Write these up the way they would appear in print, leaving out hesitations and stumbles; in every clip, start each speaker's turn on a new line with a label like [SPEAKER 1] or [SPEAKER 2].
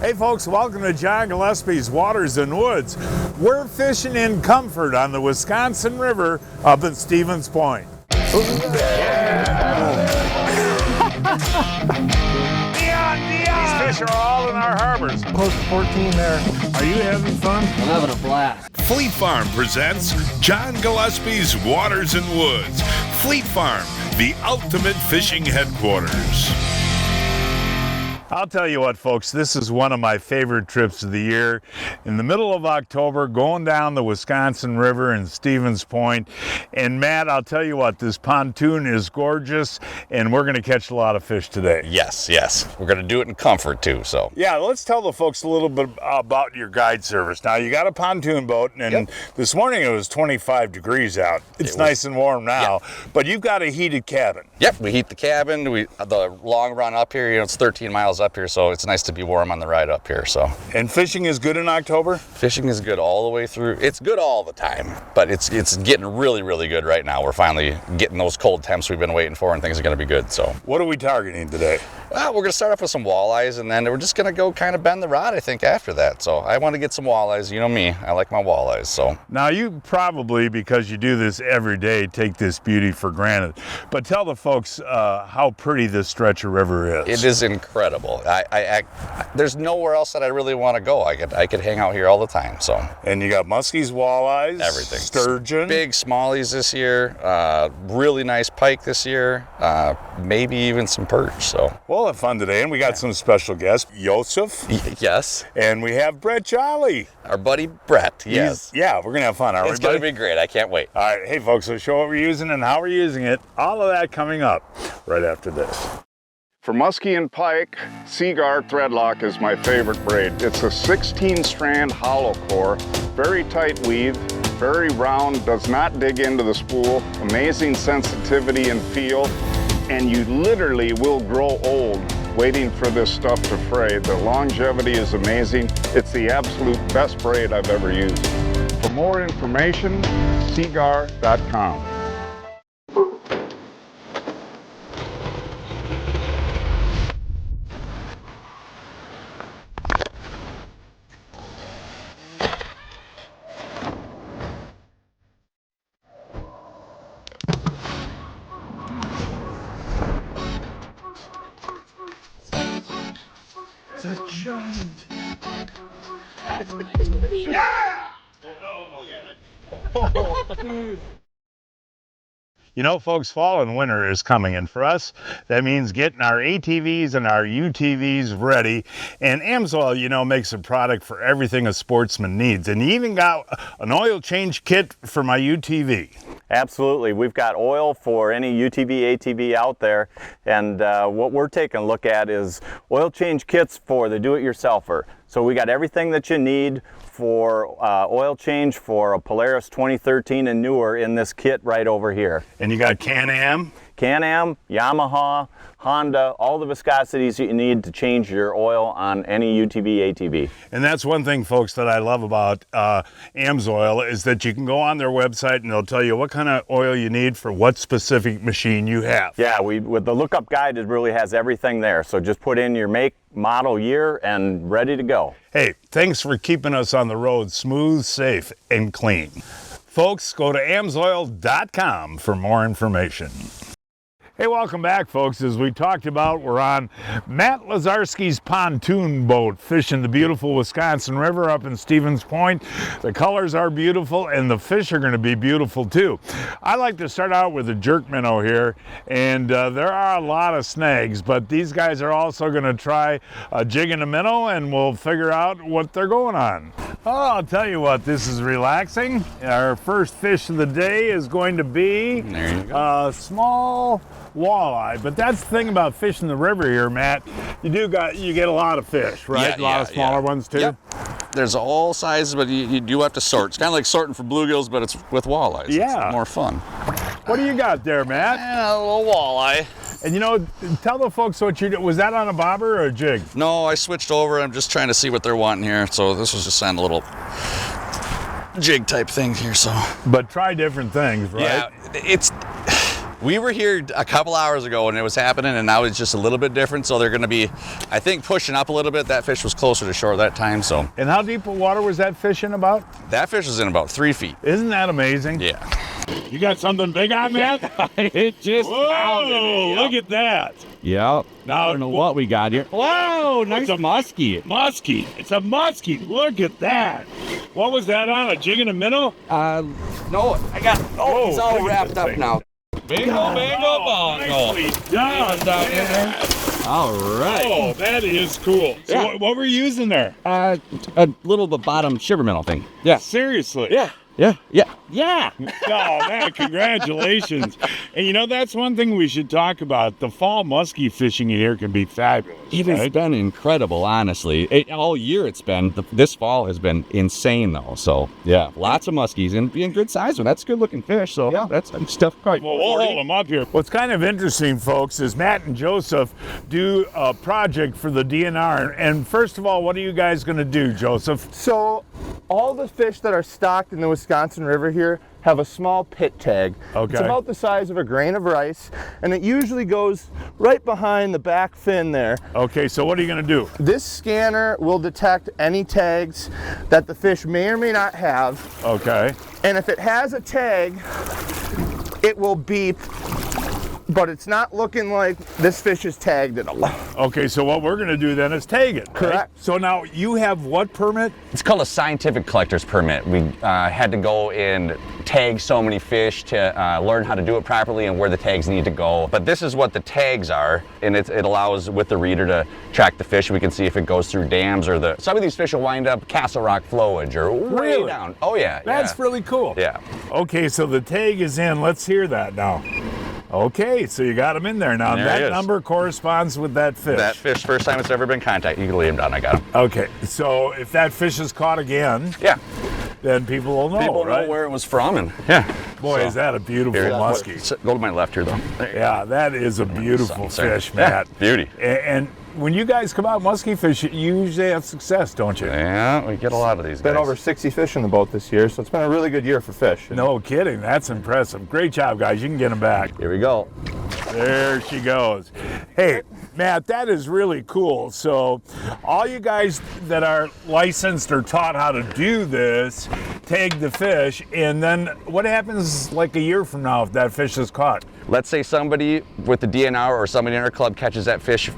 [SPEAKER 1] Hey folks, welcome to John Gillespie's Waters and Woods. We're fishing in comfort on the Wisconsin River up in Stevens Point. These fish are all in our harbors.
[SPEAKER 2] Close to 14 there.
[SPEAKER 1] Are you having fun?
[SPEAKER 3] I'm having a blast.
[SPEAKER 4] Fleet Farm presents John Gillespie's Waters and Woods. Fleet Farm, the ultimate fishing headquarters.
[SPEAKER 1] I'll tell you what, folks, this is one of my favorite trips of the year. In the middle of October, going down the Wisconsin River in Stevens Point. And Matt, I'll tell you what, this pontoon is gorgeous, and we're going to catch a lot of fish today.
[SPEAKER 5] Yes. We're going to do it in comfort too, so.
[SPEAKER 1] Yeah, let's tell the folks a little bit about your guide service. Now, you got a pontoon boat, and This morning it was 25 degrees out. It's nice and warm now, but you've got a heated cabin.
[SPEAKER 5] Yep, we heat the cabin. The long run up here, it's 13 miles up here, so it's nice to be warm on the ride up here, so.
[SPEAKER 1] And fishing is good in October?
[SPEAKER 5] Fishing is good all the way through. It's good all the time, but it's getting really, really good right now. We're finally getting those cold temps we've been waiting for, and things are going to be good, so.
[SPEAKER 1] What are we targeting today?
[SPEAKER 5] Well, we're going to start off with some walleyes, and then we're just going to go kind of bend the rod, I think, after that. So I want to get some walleyes. You know me, I like my walleyes, so.
[SPEAKER 1] Now, you probably, because you do this every day, take this beauty for granted. But tell the folks how pretty this stretch of river is.
[SPEAKER 5] It is incredible. There's nowhere else that I really want to go. I could hang out here all the time, so.
[SPEAKER 1] And you got muskies, walleyes,
[SPEAKER 5] everything.
[SPEAKER 1] Sturgeon.
[SPEAKER 5] Big smallies this year, really nice pike this year, maybe even some perch, so.
[SPEAKER 1] We'll have fun today, and we got some special guests, Jozef.
[SPEAKER 5] Yes.
[SPEAKER 1] And we have Brett Jolly.
[SPEAKER 5] Our buddy Brett, yes.
[SPEAKER 1] Yeah, we're gonna have fun, aren't we,
[SPEAKER 5] It's gonna be great, I can't wait.
[SPEAKER 1] All right, hey folks, we'll show what we're using and how we're using it. All of that coming up right after this.
[SPEAKER 6] For musky and pike, Seaguar threadlock is my favorite braid. It's a 16-strand hollow core, very tight weave, very round, does not dig into the spool, amazing sensitivity and feel, and you literally will grow old waiting for this stuff to fray. The longevity is amazing. It's the absolute best braid I've ever used. For more information, seaguar.com.
[SPEAKER 2] It's a giant.
[SPEAKER 1] You know, folks, fall and winter is coming, and for us, that means getting our ATVs and our UTVs ready. And Amsoil, you know, makes a product for everything a sportsman needs. And you even got an oil change kit for my UTV.
[SPEAKER 7] Absolutely. We've got oil for any UTV, ATV out there. And what we're taking a look at is oil change kits for the do-it-yourselfer. So we got everything that you need for oil change for a Polaris 2013 and newer in this kit right over here.
[SPEAKER 1] And you got Can-Am?
[SPEAKER 7] Can-Am, Yamaha, Honda, all the viscosities you need to change your oil on any UTV, ATV.
[SPEAKER 1] And that's one thing, folks, that I love about Amsoil is that you can go on their website and they'll tell you what kind of oil you need for what specific machine you have.
[SPEAKER 7] Yeah, with the lookup guide, it really has everything there. So just put in your make, model, year, and ready to go.
[SPEAKER 1] Hey, thanks for keeping us on the road smooth, safe, and clean. Folks, go to amsoil.com for more information. Hey, welcome back, folks. As we talked about, we're on Matt Lazarski's pontoon boat, fishing the beautiful Wisconsin River up in Stevens Point. The colors are beautiful, and the fish are going to be beautiful, too. I like to start out with a jerk minnow here, and there are a lot of snags, but these guys are also going to try jigging a minnow, and we'll figure out what they're going on. Oh, I'll tell you what, this is relaxing. Our first fish of the day is going to be a small walleye, but that's the thing about fishing the river here, Matt. You get a lot of fish, right?
[SPEAKER 5] Yeah,
[SPEAKER 1] a lot of smaller ones too.
[SPEAKER 5] Yep. There's all sizes, but you do have to sort. It's kind of like sorting for bluegills, but it's with walleyes.
[SPEAKER 1] Yeah,
[SPEAKER 5] it's more fun.
[SPEAKER 1] What do you got there, Matt?
[SPEAKER 5] A little walleye.
[SPEAKER 1] And you know, tell the folks what you did. Was that on a bobber or a jig?
[SPEAKER 5] No, I switched over. I'm just trying to see what they're wanting here. So this was just on a little jig type thing here. So.
[SPEAKER 1] But try different things, right?
[SPEAKER 5] Yeah, We were here a couple hours ago when it was happening, and now it's just a little bit different. So they're going to be, I think, pushing up a little bit. That fish was closer to shore that time. So.
[SPEAKER 1] And how deep of water was that fish in about?
[SPEAKER 5] That fish was in about 3 feet.
[SPEAKER 1] Isn't that amazing?
[SPEAKER 5] Yeah.
[SPEAKER 1] You got something big on that?
[SPEAKER 3] It just
[SPEAKER 1] Whoa, look at that.
[SPEAKER 3] Yep.
[SPEAKER 1] Now,
[SPEAKER 3] I don't know what we got here. Whoa, nice musky.
[SPEAKER 1] Musky. It's a musky. Look at that. What was that on? A jig and a minnow?
[SPEAKER 3] No, I got. Oh, it's all
[SPEAKER 1] look at
[SPEAKER 3] wrapped
[SPEAKER 1] this
[SPEAKER 3] up
[SPEAKER 1] thing.
[SPEAKER 3] now. Bingo,
[SPEAKER 1] Nicely done.
[SPEAKER 3] All right.
[SPEAKER 1] Oh, that is cool. So
[SPEAKER 3] Yeah.
[SPEAKER 1] what were you using there?
[SPEAKER 3] A little of a bottom shiver minnow thing. Yeah.
[SPEAKER 1] Seriously?
[SPEAKER 3] Yeah.
[SPEAKER 1] Oh, man, congratulations. And you know, that's one thing we should talk about. The fall musky fishing here can be fabulous.
[SPEAKER 3] It has
[SPEAKER 1] right?
[SPEAKER 3] been incredible, honestly. All year it's been. This fall has been insane, though. So, yeah, lots of muskies and being good size one. That's good looking fish. So, yeah, that's stuff quite.
[SPEAKER 1] Well, we'll hold them up here. What's kind of interesting, folks, is Matt and Jozef do a project for the DNR. And first of all, what are you guys going to do, Jozef?
[SPEAKER 2] So all the fish that are stocked in the Wisconsin River here have a small pit tag.
[SPEAKER 1] Okay.
[SPEAKER 2] It's about the size of a grain of rice, and it usually goes right behind the back fin there.
[SPEAKER 1] Okay, so what are you going to do?
[SPEAKER 2] This scanner will detect any tags that the fish may or may not have,
[SPEAKER 1] Okay.
[SPEAKER 2] and if it has a tag, it will beep, but it's not looking like this fish is tagged at all.
[SPEAKER 1] Okay, so what we're going to do then is tag it. right?
[SPEAKER 2] Correct.
[SPEAKER 1] So now you have what permit?
[SPEAKER 5] It's called a scientific collector's permit. We had to go and tag so many fish to learn how to do it properly and where the tags need to go. But this is what the tags are, and it allows with the reader to track the fish. We can see if it goes through dams or some of these fish will wind up Castle Rock flowage or way
[SPEAKER 1] Really?
[SPEAKER 5] down. Oh yeah,
[SPEAKER 1] That's really cool.
[SPEAKER 5] yeah.
[SPEAKER 1] Okay, so the tag is in. Let's hear that now. Okay, so you got him in there now.
[SPEAKER 5] There
[SPEAKER 1] That
[SPEAKER 5] he is.
[SPEAKER 1] number corresponds with that fish.
[SPEAKER 5] That fish, first time it's ever been contacted, you can lay him down. I got him.
[SPEAKER 1] Okay, so if that fish is caught again,
[SPEAKER 5] Yeah.
[SPEAKER 1] then people will know,
[SPEAKER 5] People
[SPEAKER 1] right?
[SPEAKER 5] know where it was from, and yeah.
[SPEAKER 1] Boy,
[SPEAKER 5] So,
[SPEAKER 1] is that a beautiful
[SPEAKER 5] here,
[SPEAKER 1] muskie.
[SPEAKER 5] Go to my left here, though.
[SPEAKER 1] Yeah, that is a beautiful
[SPEAKER 5] Sorry.
[SPEAKER 1] fish, Matt.
[SPEAKER 5] Yeah, beauty.
[SPEAKER 1] And when you guys come out muskie fish, you usually have success, don't you?
[SPEAKER 5] Yeah, we get a lot of these
[SPEAKER 2] Been
[SPEAKER 5] guys.
[SPEAKER 2] over 60 fish in the boat this year, so it's been a really good year for fish.
[SPEAKER 1] No kidding, that's impressive. Great job, guys. You can get them back.
[SPEAKER 5] Here we go.
[SPEAKER 1] There she goes. Hey, Matt, that is really cool. So all you guys that are licensed or taught how to do this, tag the fish, and then what happens like a year from now if that fish is caught?
[SPEAKER 5] Let's say somebody with the DNR or somebody in our club catches that fish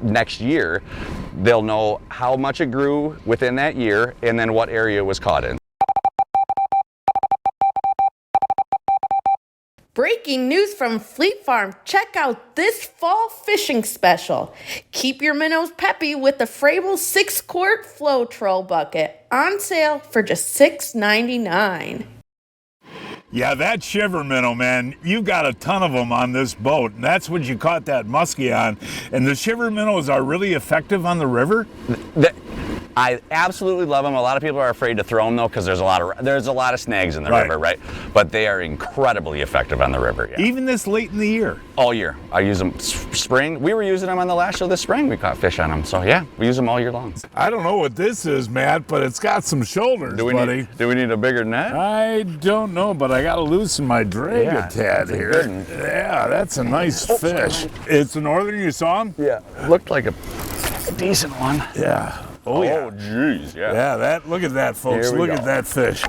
[SPEAKER 5] next year, they'll know how much it grew within that year and then what area it was caught in.
[SPEAKER 8] Breaking news from Fleet Farm. Check out this fall fishing special. Keep your minnows peppy with the Frable 6-quart Flow Troll Bucket. On sale for just $6.99.
[SPEAKER 1] Yeah, that shiver minnow, man, you've got a ton of them on this boat, and that's what you caught that muskie on. And the shiver minnows are really effective on the river?
[SPEAKER 5] I absolutely love them. A lot of people are afraid to throw them though because there's a lot of snags in the
[SPEAKER 1] Right.
[SPEAKER 5] river, right? But they are incredibly effective on the river. Yeah.
[SPEAKER 1] Even this late in the year?
[SPEAKER 5] All year. I use them spring. We were using them on the last show this spring. We caught fish on them. So yeah, we use them all year long.
[SPEAKER 1] I don't know what this is, Matt, but it's got some shoulders,
[SPEAKER 5] Do we need a bigger net?
[SPEAKER 1] I don't know, but I got to loosen my drag
[SPEAKER 5] Yeah,
[SPEAKER 1] a tad
[SPEAKER 5] that's a
[SPEAKER 1] here.
[SPEAKER 5] good one.
[SPEAKER 1] Yeah, that's a nice fish. It's a northern, you saw him?
[SPEAKER 5] Yeah. Looked like a decent one.
[SPEAKER 1] Yeah. Oh, yeah.
[SPEAKER 5] Jeez. Yeah.
[SPEAKER 1] Yeah, look at that, folks.
[SPEAKER 5] Here we
[SPEAKER 1] Look
[SPEAKER 5] go.
[SPEAKER 1] at that fish.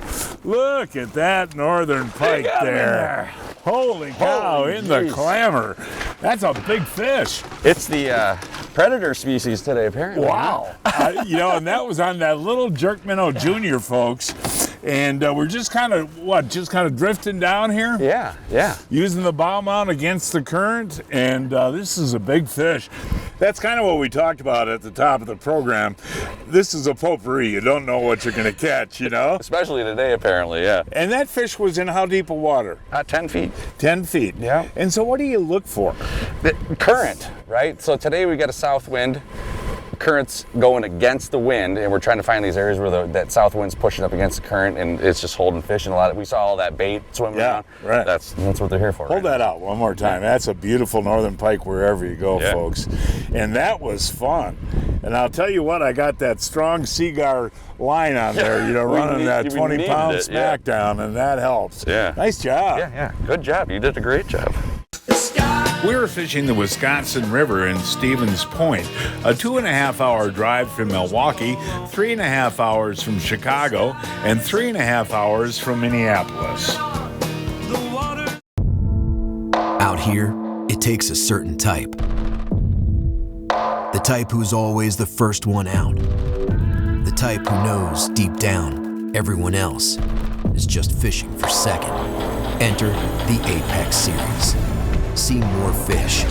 [SPEAKER 1] Look at that northern pike there. Holy cow,
[SPEAKER 5] Holy
[SPEAKER 1] in the
[SPEAKER 5] jeez.
[SPEAKER 1] clamor. That's a big fish.
[SPEAKER 5] It's the predator species today, apparently.
[SPEAKER 1] Wow. And that was on that little jerk minnow junior, folks. And we're just kind of drifting down here?
[SPEAKER 5] Yeah. Yeah.
[SPEAKER 1] Using the bow mount against the current, and this is a big fish. That's kind of what we talked about at the top of the program. This is a potpourri. You don't know what you're going to catch, you know?
[SPEAKER 5] Especially today, apparently. Yeah.
[SPEAKER 1] And that fish was in how deep of water?
[SPEAKER 5] 10 feet.
[SPEAKER 1] 10 feet.
[SPEAKER 5] Yeah.
[SPEAKER 1] And so what do you look for?
[SPEAKER 5] The current, right? So today we got a south wind. Current's going against the wind, and we're trying to find these areas where that south wind's pushing up against the current, and it's just holding fish. And we saw all that bait swimming around.
[SPEAKER 1] Right.
[SPEAKER 5] That's what they're here for.
[SPEAKER 1] Hold that out one more time. That's a beautiful northern pike wherever you go,
[SPEAKER 5] Yeah.
[SPEAKER 1] folks. And that was fun. And I'll tell you what, I got that strong Seagar line on there, running that
[SPEAKER 5] we
[SPEAKER 1] 20-pound
[SPEAKER 5] needed it, yeah.
[SPEAKER 1] smackdown, and that helps.
[SPEAKER 5] Yeah.
[SPEAKER 1] Nice job.
[SPEAKER 5] Yeah. Good job. You did a great job.
[SPEAKER 4] We were fishing the Wisconsin River in Stevens Point, a 2.5-hour drive from Milwaukee, 3.5 hours from Chicago, and 3.5 hours from Minneapolis.
[SPEAKER 9] Out here, it takes a certain type. The type who's always the first one out. The type who knows deep down everyone else is just fishing for second. Enter the Apex Series. See more fish.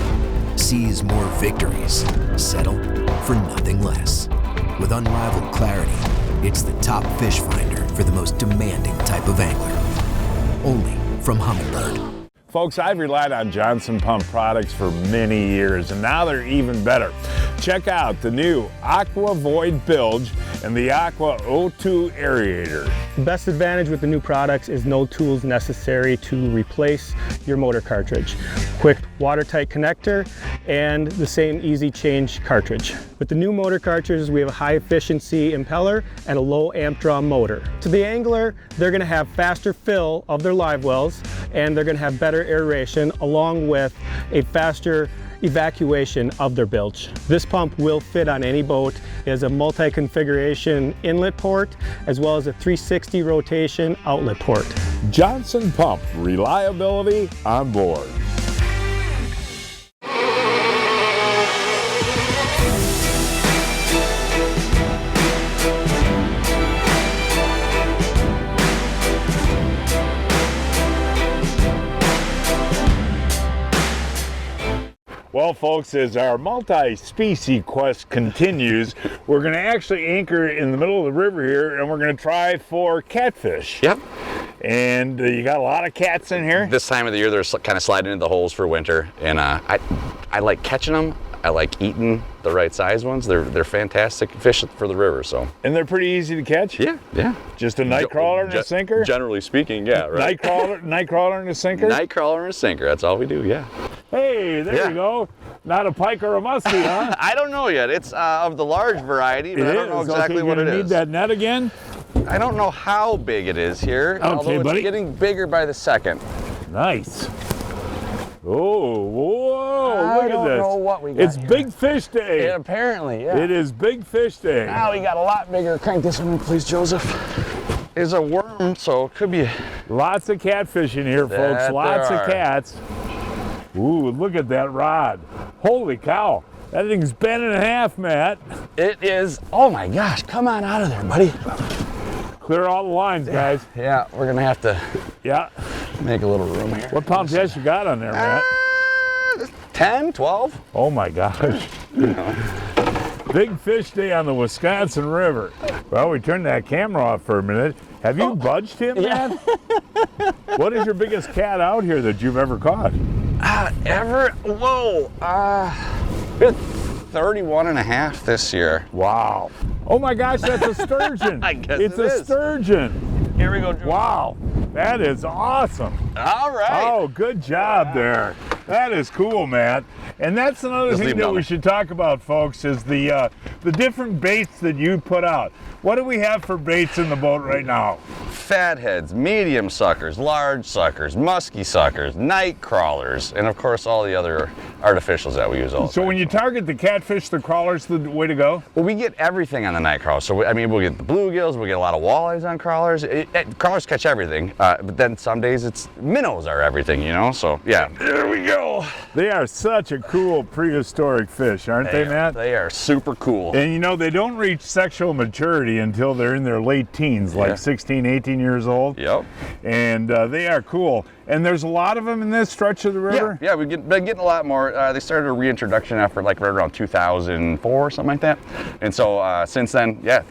[SPEAKER 9] Seize more victories. Settle for nothing less. With unrivaled clarity, it's the top fish finder for the most demanding type of angler. Only from Humminbird.
[SPEAKER 1] Folks, I've relied on Johnson Pump products for many years, and now they're even better. Check out the new Aqua Void Bilge and the Aqua O2 Aerator.
[SPEAKER 10] The best advantage with the new products is no tools necessary to replace your motor cartridge. Quick watertight connector and the same easy change cartridge. With the new motor cartridges, we have a high efficiency impeller and a low amp draw motor. To the angler, they're gonna have faster fill of their live wells, and they're gonna have better aeration along with a faster evacuation of their bilge. This pump will fit on any boat. It has a multi-configuration inlet port as well as a 360 rotation outlet port.
[SPEAKER 1] Johnson Pump, reliability on board. Well, folks, as our multi-species quest continues, we're going to actually anchor in the middle of the river here, and we're going to try for catfish.
[SPEAKER 5] Yep.
[SPEAKER 1] And you got a lot of cats in here?
[SPEAKER 5] This time of the year, they're kind of sliding into the holes for winter, and I like catching them. I like eating the right size ones. They're fantastic fish for the river. So.
[SPEAKER 1] And they're pretty easy to catch?
[SPEAKER 5] Yeah, yeah.
[SPEAKER 1] Just a night crawler and a sinker?
[SPEAKER 5] Generally speaking, yeah, right.
[SPEAKER 1] Night crawler and a sinker?
[SPEAKER 5] Night crawler and a sinker, that's all we do, yeah.
[SPEAKER 1] Hey, there you go. Not a pike or a musky, huh?
[SPEAKER 5] I don't know yet. It's of the large variety, but I don't know exactly what it is.
[SPEAKER 1] Need that net again?
[SPEAKER 5] I don't know how big it is here, although it's getting bigger by the second.
[SPEAKER 1] Nice. Oh, whoa, look at this.
[SPEAKER 11] I don't know what we got.
[SPEAKER 1] It's big fish day.
[SPEAKER 11] Yeah, apparently, yeah.
[SPEAKER 1] It is big fish day.
[SPEAKER 11] Now we got a lot bigger. Crank this one, please, Joseph.
[SPEAKER 5] It's a worm, so it could be.
[SPEAKER 1] Lots of catfish in here, folks. Lots of cats. Ooh, look at that rod. Holy cow. That thing's bent in half, Matt.
[SPEAKER 11] It is. Oh my gosh, come on out of there, buddy.
[SPEAKER 1] Clear all the lines, guys.
[SPEAKER 11] Yeah, we're gonna have to make a little room here.
[SPEAKER 1] What pound test you got on there, Matt?
[SPEAKER 5] 10, 12.
[SPEAKER 1] Oh my gosh. Big fish day on the Wisconsin River. Well, we turned that camera off for a minute. Have you budged him, Matt? What is your biggest cat out here that you've ever caught?
[SPEAKER 5] Whoa. 31 and a half this year.
[SPEAKER 1] Wow. Oh my gosh, that's a sturgeon.
[SPEAKER 5] I guess
[SPEAKER 1] it's a sturgeon.
[SPEAKER 5] Here we go, Drew.
[SPEAKER 1] Wow, that is awesome.
[SPEAKER 5] All right.
[SPEAKER 1] Oh, good job there. That is cool, Matt. And that's another thing that we should talk about, folks, is the different baits that you put out. What do we have for baits in the boat right now?
[SPEAKER 5] Fatheads, medium suckers, large suckers, musky suckers, night crawlers, and of course all the other artificials that we use all the time.
[SPEAKER 1] So when you target the catfish, the crawler's the way to go?
[SPEAKER 5] Well, we get everything on the night crawler. So, we'll get the bluegills, we'll get a lot of walleyes on crawlers. Crawlers catch everything, but then some days it's minnows are everything, you know? So, yeah. There we go.
[SPEAKER 1] They are such a cool prehistoric fish, aren't they, Matt?
[SPEAKER 5] They are super cool.
[SPEAKER 1] And you know, they don't reach sexual maturity until they're in their late teens, like 16, 18 years old.
[SPEAKER 5] Yep.
[SPEAKER 1] And they are cool. And there's a lot of them in this stretch of the river?
[SPEAKER 5] Yeah, we've been getting a lot more. They started a reintroduction effort like right around 2004, something like that. And so since then, the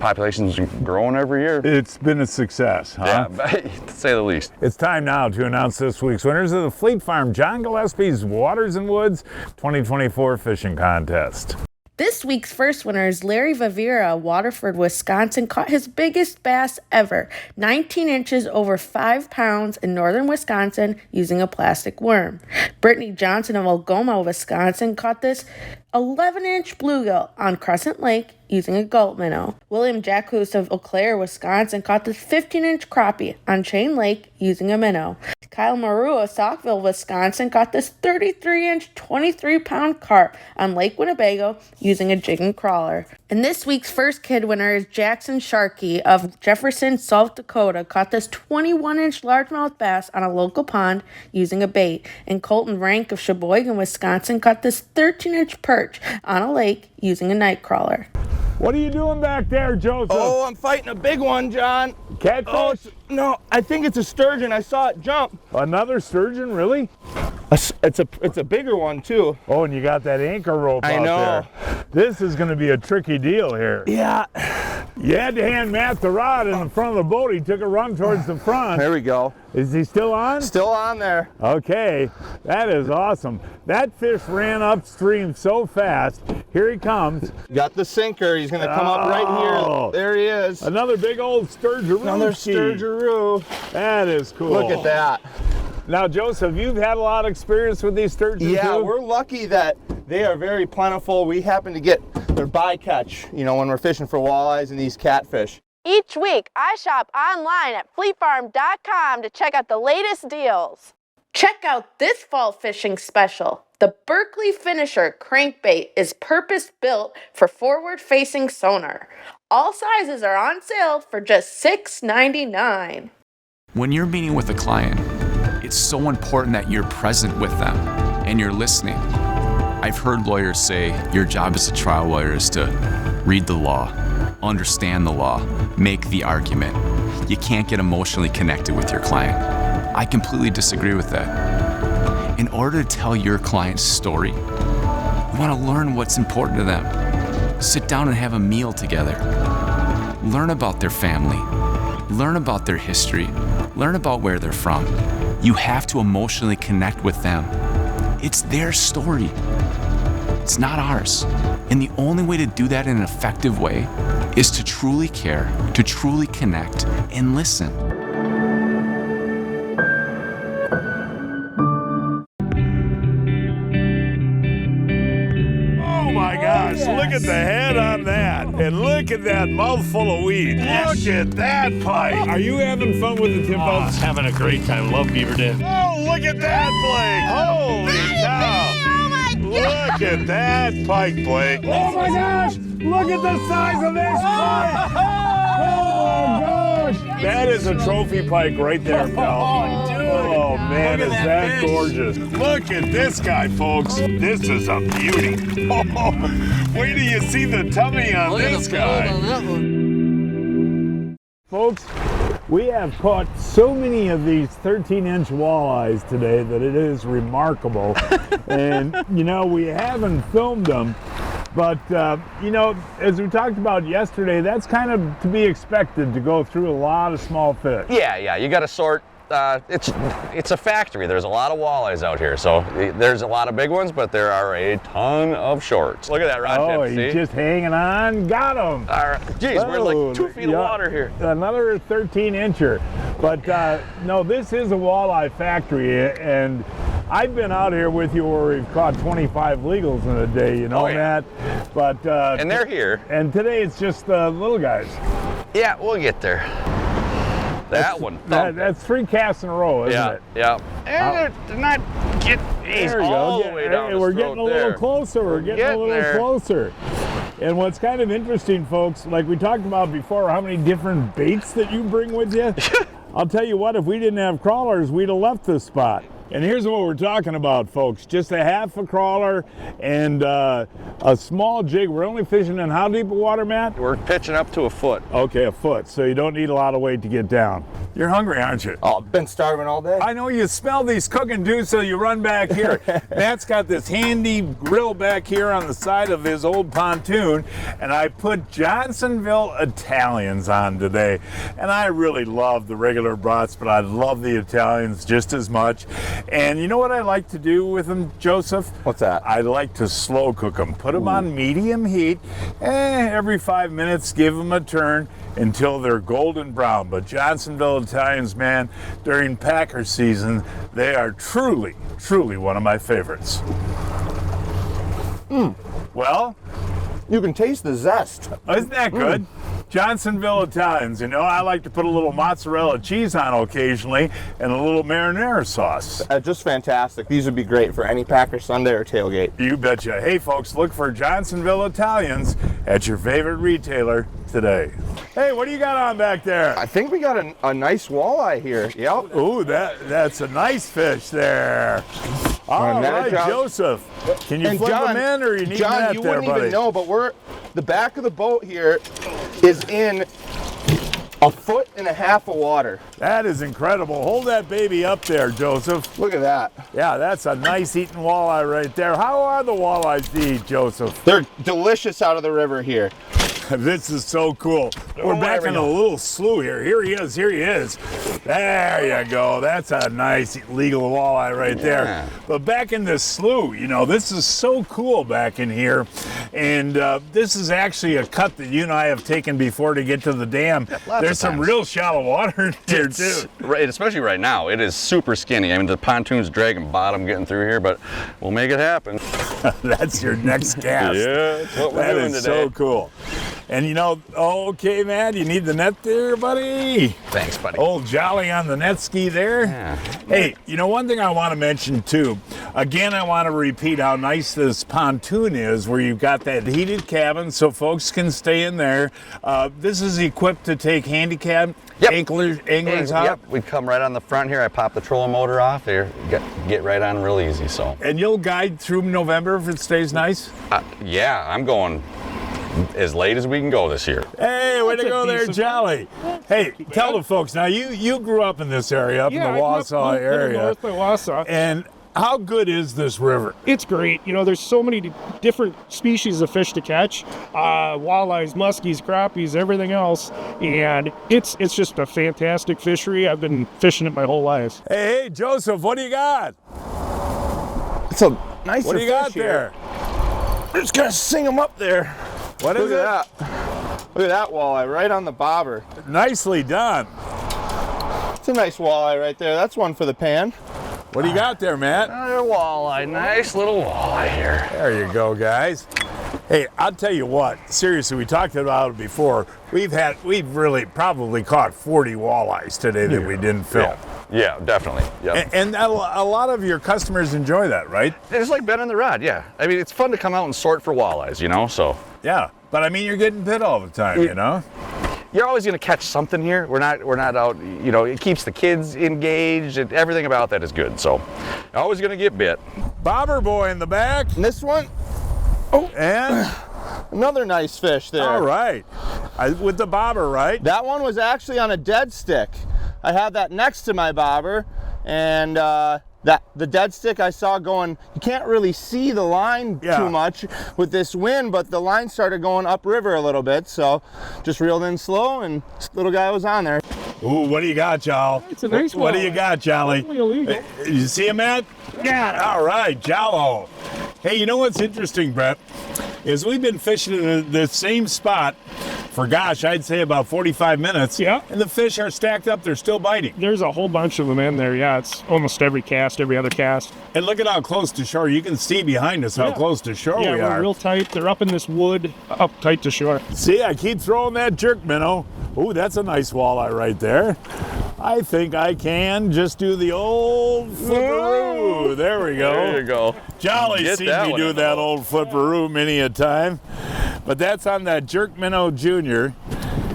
[SPEAKER 5] population's growing every year.
[SPEAKER 1] It's been a success, huh?
[SPEAKER 5] Yeah, to say the least.
[SPEAKER 1] It's time now to announce this week's winners of the Fleet Farm John Gillespie's Waters and Woods 2024 Fishing Contest.
[SPEAKER 8] This week's first winner is Larry Vavira of Waterford, Wisconsin, caught his biggest bass ever, 19 inches over 5 pounds in northern Wisconsin using a plastic worm. Brittany Johnson of Algoma, Wisconsin, caught this 11-inch bluegill on Crescent Lake using a gulp minnow. William Jacques of Eau Claire, Wisconsin caught this 15-inch crappie on Chain Lake using a minnow. Kyle Maru of Saukville, Wisconsin caught this 33-inch, 23-pound carp on Lake Winnebago using a jig and crawler. And this week's first kid winner is Jackson Sharkey of Jefferson, South Dakota, caught this 21-inch largemouth bass on a local pond using a bait. And Colton Rank of Sheboygan, Wisconsin caught this 13-inch perch on a lake using a night crawler.
[SPEAKER 1] What are you doing back there, Jozef?
[SPEAKER 2] Oh, I'm fighting a big one, John.
[SPEAKER 1] Catfish?
[SPEAKER 2] Oh, no, I think it's a sturgeon. I saw it jump.
[SPEAKER 1] Another sturgeon, really?
[SPEAKER 2] It's a bigger one too.
[SPEAKER 1] Oh, and you got that anchor rope
[SPEAKER 2] I
[SPEAKER 1] out
[SPEAKER 2] know.
[SPEAKER 1] there. This is going to be a tricky deal here.
[SPEAKER 2] Yeah.
[SPEAKER 1] You had to hand Matt the rod in the front of the boat. He took a run towards the front.
[SPEAKER 2] There we go.
[SPEAKER 1] Is he still on?
[SPEAKER 2] Still on there.
[SPEAKER 1] Okay, that is awesome. That fish ran upstream so fast. Here he comes.
[SPEAKER 2] Got the sinker. He's going to come up right here. There he is.
[SPEAKER 1] Another big old sturgeon.
[SPEAKER 2] Another sturgeon.
[SPEAKER 1] That is cool.
[SPEAKER 2] Look at that.
[SPEAKER 1] Now, Jozef, you've had a lot of experience with these sturgeons
[SPEAKER 2] Yeah,
[SPEAKER 1] too?
[SPEAKER 2] we're lucky that they are very plentiful. We happen to get their bycatch, when we're fishing for walleyes and these catfish.
[SPEAKER 8] Each week, I shop online at fleetfarm.com to check out the latest deals. Check out this fall fishing special. The Berkeley Finisher crankbait is purpose-built for forward-facing sonar. All sizes are on sale for just $6.99.
[SPEAKER 12] When you're meeting with a client, it's so important that you're present with them and you're listening. I've heard lawyers say your job as a trial lawyer is to read the law, understand the law, make the argument. You can't get emotionally connected with your client. I completely disagree with that. In order to tell your client's story, you want to learn what's important to them. Sit down and have a meal together. Learn about their family. Learn about their history. Learn about where they're from. You have to emotionally connect with them. It's their story. It's not ours. And the only way to do that in an effective way is to truly care, to truly connect, and listen.
[SPEAKER 1] Oh my gosh, look at the head on that. And look at that mouthful of weed. Look at that pike. Are you having fun with the tip-ups?
[SPEAKER 13] Having a great time. Love beaver dam.
[SPEAKER 1] Oh, look at that, Blake. Holy cow. Look at that pike, Blake. Oh my gosh, look at the size of this pike. Oh my gosh. That is a trophy pike right there, pal. Oh man, is that gorgeous. Look at this guy, folks. This is a beauty. Oh, wait till you see the tummy on this guy. Folks, we have caught so many of these 13-inch walleyes today that it is remarkable. And, we haven't filmed them. But, as we talked about yesterday, that's kind of to be expected to go through a lot of small fish.
[SPEAKER 5] Yeah, you got to sort. It's a factory. There's a lot of walleyes out here, so there's a lot of big ones, but there are a ton of shorts. Look at that rod tip,
[SPEAKER 1] he's just hanging on. Got him.
[SPEAKER 5] All right. Geez, we're like 2 feet of water here.
[SPEAKER 1] Another 13-incher. But no, this is a walleye factory, and I've been out here with you where we've caught 25 legals in a day, Matt. But
[SPEAKER 5] and they're here.
[SPEAKER 1] And today it's just the little guys.
[SPEAKER 5] Yeah, we'll get there.
[SPEAKER 1] That's 3 casts in a row, isn't it?
[SPEAKER 5] Yeah. And they're not all the way down.
[SPEAKER 1] We're getting a little closer. We're getting a little closer. And what's kind of interesting, folks, like we talked about before, how many different baits that you bring with you. I'll tell you what, if we didn't have crawlers, we'd have left this spot. And here's what we're talking about, folks. Just a half a crawler and a small jig. We're only fishing in how deep of water, Matt?
[SPEAKER 5] We're pitching up to a foot.
[SPEAKER 1] Okay, a foot. So you don't need a lot of weight to get down. You're hungry, aren't you?
[SPEAKER 2] Oh, I've been starving all day.
[SPEAKER 1] I know you smell these cooking, dude, so you run back here. Matt's got this handy grill back here on the side of his old pontoon, and I put Johnsonville Italians on today. And I really love the regular brats, but I love the Italians just as much. And you know what I like to do with them, Jozef?
[SPEAKER 2] What's that?
[SPEAKER 1] I like to slow cook them. Put them on medium heat. Every 5 minutes, give them a turn until they're golden brown. But Johnsonville Italians, man, during Packer season, they are truly, truly one of my favorites. Well,
[SPEAKER 2] You can taste the zest.
[SPEAKER 1] Isn't that good? Johnsonville Italians, you know, I like to put a little mozzarella cheese on occasionally and a little marinara sauce.
[SPEAKER 2] Just fantastic. These would be great for any Packer Sunday or tailgate.
[SPEAKER 1] You betcha. Hey folks, look for Johnsonville Italians at your favorite retailer today. Hey, what do you got on back there?
[SPEAKER 2] I think we got a nice walleye here. Yep.
[SPEAKER 1] Ooh, that's a nice fish there. All right, Joseph. Can you flip them in, or you need
[SPEAKER 2] John,
[SPEAKER 1] that
[SPEAKER 2] you
[SPEAKER 1] there,
[SPEAKER 2] wouldn't
[SPEAKER 1] buddy?
[SPEAKER 2] even know, but the back of the boat here is in 1.5 foot of water.
[SPEAKER 1] That is incredible. Hold that baby up there, Joseph.
[SPEAKER 2] Look at that.
[SPEAKER 1] Yeah, that's a nice eating walleye right there. How are the walleyes to eat, Joseph?
[SPEAKER 2] They're delicious out of the river here.
[SPEAKER 1] This is so cool. We're back in a little slough here. Here he is. There you go. That's a nice legal walleye right there. But back in this slough, you know, this is so cool back in here. And this is actually a cut that you and I have taken before to get to the dam. There's some real shallow water in here too.
[SPEAKER 5] Right, especially right now. It is super skinny. I mean, the pontoon's dragging bottom getting through here, but we'll make it happen.
[SPEAKER 1] That's your next cast.
[SPEAKER 5] Yeah, that's what we're doing today.
[SPEAKER 1] So cool. And you know, okay, man, you need the net there, buddy.
[SPEAKER 5] Thanks, buddy.
[SPEAKER 1] Old Jolly on the net ski there.
[SPEAKER 5] Yeah.
[SPEAKER 1] Hey, you know, one thing I want to mention too, again, I want to repeat how nice this pontoon is, where you've got that heated cabin so folks can stay in there. This is equipped to take handicap anglers out.
[SPEAKER 5] Yep, we come right on the front here. I pop the trolling motor off there, get right on real easy. So.
[SPEAKER 1] And you'll guide through November if it stays nice?
[SPEAKER 5] Yeah, I'm going as late as we can go this year.
[SPEAKER 1] Hey, way to go there, Jolly. Hey, tell the folks, now you grew up in this area, up in the Wausau area.
[SPEAKER 14] North by Wausau.
[SPEAKER 1] And how good is this river?
[SPEAKER 14] It's great. You know, there's so many different species of fish to catch. Walleyes, muskies, crappies, everything else. And it's just a fantastic fishery. I've been fishing it my whole life.
[SPEAKER 1] Hey, Joseph, what do you got?
[SPEAKER 2] It's a nice
[SPEAKER 1] What do you got there?
[SPEAKER 2] We're just gonna sing them up there.
[SPEAKER 1] What is
[SPEAKER 2] Look at that. Look at that walleye right on the bobber.
[SPEAKER 1] Nicely done.
[SPEAKER 2] It's a nice walleye right there. That's one for the pan.
[SPEAKER 1] What do you got there, Matt?
[SPEAKER 5] Another walleye. Nice little walleye here.
[SPEAKER 1] There you go, guys. Hey, I'll tell you what, seriously, we talked about it before. We've really probably caught 40 walleyes today that we didn't film.
[SPEAKER 5] Yeah, definitely. Yep.
[SPEAKER 1] And a lot of your customers enjoy that, right?
[SPEAKER 5] It's like bending the rod, yeah. I mean, it's fun to come out and sort for walleyes, you know, so.
[SPEAKER 1] Yeah, but I mean, you're getting bit all the time, you know?
[SPEAKER 5] You're always going to catch something here. We're not out, you know, it keeps the kids engaged, and everything about that is good, so. You're always going to get bit.
[SPEAKER 1] Bobber boy in the back.
[SPEAKER 2] And this one,
[SPEAKER 1] and
[SPEAKER 2] another nice fish there.
[SPEAKER 1] All right, with the bobber, right?
[SPEAKER 2] That one was actually on a dead stick. I had that next to my bobber, and the dead stick I saw going, you can't really see the line too much with this wind, but the line started going upriver a little bit, so just reeled in slow, and this little guy was on there.
[SPEAKER 1] Ooh, what do you got, Jol?
[SPEAKER 14] It's a nice one.
[SPEAKER 1] What do you got, Jolly?
[SPEAKER 14] Illegal.
[SPEAKER 1] You see him, Matt?
[SPEAKER 14] Yeah.
[SPEAKER 1] All right, Jollo. Hey, you know what's interesting, Brett? Is we've been fishing in the same spot for, gosh, I'd say about 45 minutes.
[SPEAKER 14] Yeah.
[SPEAKER 1] And the fish are stacked up. They're still biting.
[SPEAKER 14] There's a whole bunch of them in there. Yeah, it's almost every cast, every other cast.
[SPEAKER 1] And look at how close to shore. You can see behind us how close to shore we
[SPEAKER 14] we're
[SPEAKER 1] are.
[SPEAKER 14] real tight. They're up in this wood, up tight to shore.
[SPEAKER 1] See, I keep throwing that jerk minnow. Ooh, that's a nice walleye right there. I think I can just do the old flipperoo. There we go.
[SPEAKER 5] There you go.
[SPEAKER 1] Jolly's seen me do that old flipperoo many a time. But that's on that jerk minnow junior.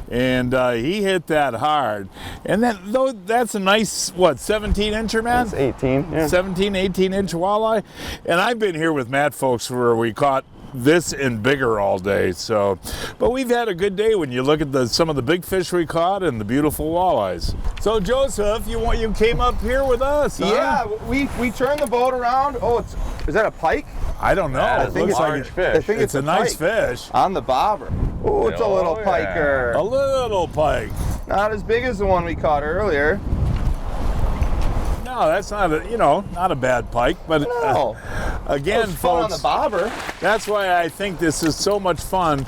[SPEAKER 1] And he hit that hard. And that's a nice, what, 17-incher, man?
[SPEAKER 5] It's 18, yeah.
[SPEAKER 1] 17, 18-inch walleye. And I've been here with Matt folks where we caught this and bigger all day. So, but we've had a good day when you look at some of the big fish we caught and the beautiful walleyes. So Joseph, you came up here with us, huh?
[SPEAKER 2] Yeah, we turned the boat around. Oh, is that a pike?
[SPEAKER 1] I don't know.
[SPEAKER 5] It looks like fish.
[SPEAKER 2] I think
[SPEAKER 1] it's a nice
[SPEAKER 2] pike.
[SPEAKER 1] fish.
[SPEAKER 2] On the bobber. Oh, it's a little piker.
[SPEAKER 1] A little pike.
[SPEAKER 2] Not as big as the one we caught earlier.
[SPEAKER 1] No, that's not a bad pike, but
[SPEAKER 2] no.
[SPEAKER 1] Again,
[SPEAKER 2] fun
[SPEAKER 1] folks,
[SPEAKER 2] on the bobber.
[SPEAKER 1] That's why I think this is so much fun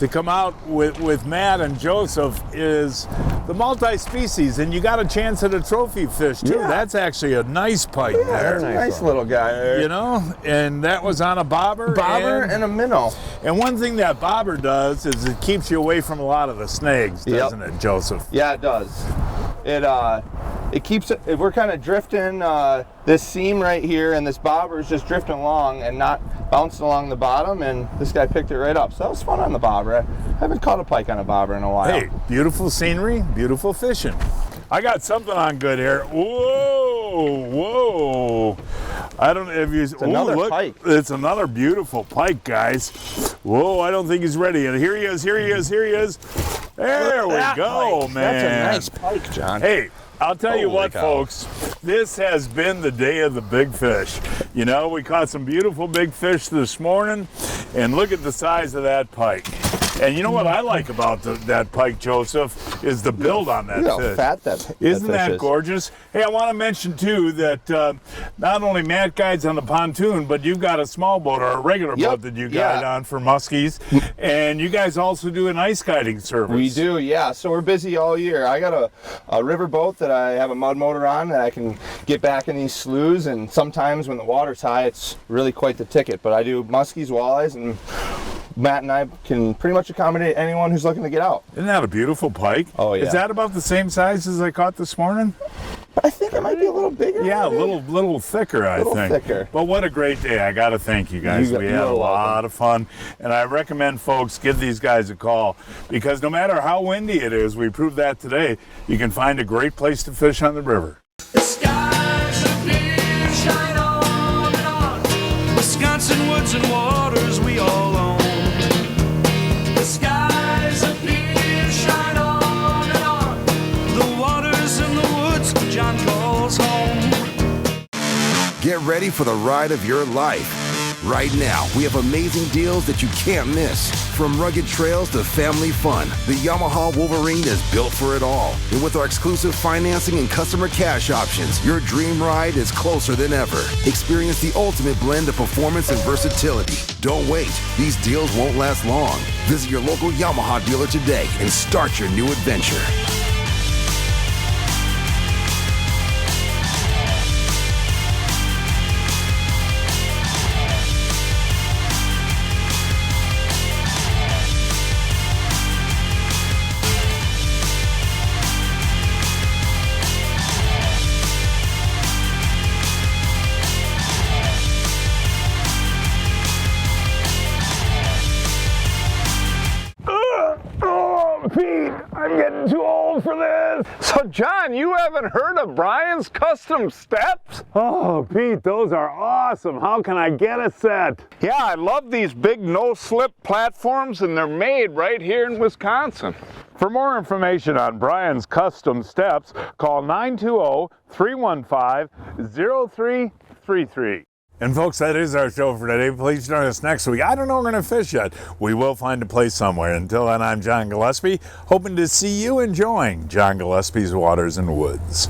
[SPEAKER 1] to come out with Matt and Jozef is the multi-species, and you got a chance at a trophy fish too.
[SPEAKER 2] Yeah.
[SPEAKER 1] That's actually a nice pike there.
[SPEAKER 2] Nice little guy there.
[SPEAKER 1] You know, and that was on a bobber.
[SPEAKER 2] And a minnow.
[SPEAKER 1] And one thing that bobber does is it keeps you away from a lot of the snags, doesn't it, Jozef?
[SPEAKER 2] Yeah, it does. It keeps it. We're kind of drifting this seam right here, and this bobber is just drifting along and not bouncing along the bottom, and this guy picked it right up. So that was fun on the bobber. I haven't caught a pike on a bobber in a while.
[SPEAKER 1] Hey, beautiful scenery, beautiful fishing. I got something on good here. Whoa, whoa. I don't know if you... It's
[SPEAKER 2] another pike.
[SPEAKER 1] It's another beautiful pike, guys. Whoa, I don't think he's ready. And here he is, here he is, here he is. There we go,
[SPEAKER 2] pike.
[SPEAKER 1] man.
[SPEAKER 2] That's a nice pike, John.
[SPEAKER 1] Hey, I'll tell you what,
[SPEAKER 3] cow.
[SPEAKER 1] folks, this has been the day of the big fish. You know, we caught some beautiful big fish this morning, and look at the size of that pike. And you know what I like about that pike, Jozef, is the build on that
[SPEAKER 2] Look
[SPEAKER 1] fish.
[SPEAKER 2] how fat that
[SPEAKER 1] Isn't
[SPEAKER 2] fish
[SPEAKER 1] that
[SPEAKER 2] is.
[SPEAKER 1] gorgeous? Hey, I want to mention too that not only Matt guides on the pontoon, but you've got a small boat or a regular boat that you guide on for muskies, and you guys also do an ice guiding service.
[SPEAKER 2] We do, yeah. So we're busy all year. I got a river boat that I have a mud motor on that I can get back in these sloughs, and sometimes when the water's high, it's really quite the ticket. But I do muskies, walleyes, and Matt and I can pretty much accommodate anyone who's looking to get out.
[SPEAKER 1] Isn't that a beautiful pike?
[SPEAKER 2] Oh, yeah.
[SPEAKER 1] Is that about the same size as I caught this morning?
[SPEAKER 2] I think it might be a little bigger.
[SPEAKER 1] Yeah, a
[SPEAKER 2] maybe.
[SPEAKER 1] little thicker, I think.
[SPEAKER 2] Thicker.
[SPEAKER 1] But what a great day. I got to thank you guys. We had a lot of fun. And I recommend folks give these guys a call, because no matter how windy it is, we proved that today, you can find a great place to fish on the river.
[SPEAKER 15] The skies are clear, shine on and on. Wisconsin woods and waters we all own. The skies are clear, shine on and on. The waters and the woods John calls home.
[SPEAKER 16] Get ready for the ride of your life. Right now, we have amazing deals that you can't miss. From rugged trails to family fun, the Yamaha Wolverine is built for it all. And with our exclusive financing and customer cash options, your dream ride is closer than ever. Experience the ultimate blend of performance and versatility. Don't wait. These deals won't last long. Visit your local Yamaha dealer today and start your new adventure.
[SPEAKER 1] Pete, I'm getting too old for this.
[SPEAKER 6] So John, you haven't heard of Brian's Custom Steps?
[SPEAKER 1] Oh, Pete, those are awesome. How can I get a set?
[SPEAKER 6] Yeah, I love these big no-slip platforms, and they're made right here in Wisconsin.
[SPEAKER 1] For more information on Brian's Custom Steps, call 920-315-0333. And folks, that is our show for today. Please join us next week. I don't know we're going to fish yet. We will find a place somewhere. Until then, I'm John Gillespie, hoping to see you enjoying John Gillespie's Waters and Woods.